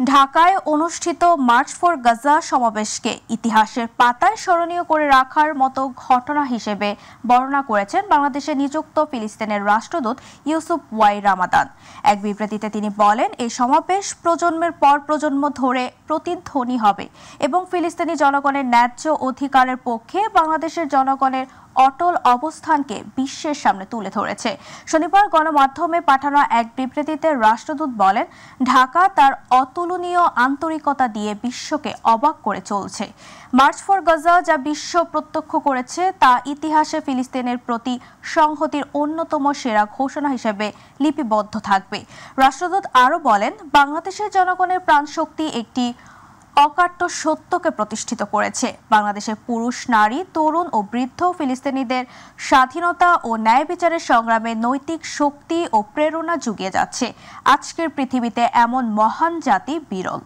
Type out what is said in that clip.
ঢাকায় অনুষ্ঠিত March for Gaza সমাবেশকে ইতিহাসের পাতায় স্মরণীয় করে রাখার মতো ঘটনা হিসেবে বর্ণনা করেছেন বাংলাদেশে নিযুক্ত ফিলিস্তিনের রাষ্ট্রদূত ইউসুফ ওয়াই রামাদান। এক বিবৃতিতে তিনি বলেন, এই সমাবেশ প্রজন্মের পর প্রজন্ম ধরে প্রতিধ্বনি হবে এবং ফিলিস্তিনি জনগণের ন্যায্য অধিকারের পক্ষে বাংলাদেশের জনগণের অটল অবস্থানকে বিশ্বের সামনে তুলে ধরেছে। শনিবার গণমাধ্যমে পাঠানো এক বিবৃতিতে রাষ্ট্রদূত বলেন, ঢাকা তার অতুলনীয় আন্তরিকতা দিয়ে বিশ্বকে অবাক করে চলছে। মার্চ ফর গাজা যা বিশ্ব প্রত্যক্ষ করেছে তা ইতিহাসে ফিলিস্তিনের প্রতি সংহতির অন্যতম সেরা ঘোষণা হিসেবে লিপিবদ্ধ থাকবে। রাষ্ট্রদূত আরও বলেন, বাংলাদেশের জনগণের প্রাণশক্তি একটি অকাট্য সত্যকে প্রতিষ্ঠিত করেছে। বাংলাদেশের পুরুষ, নারী, তরুণ ও বৃদ্ধ ফিলিস্তিনিদের স্বাধীনতা ও ন্যায় বিচারের সংগ্রামে নৈতিক শক্তি ও প্রেরণা জুগিয়ে যাচ্ছে। আজকের পৃথিবীতে এমন মহান জাতি বিরল।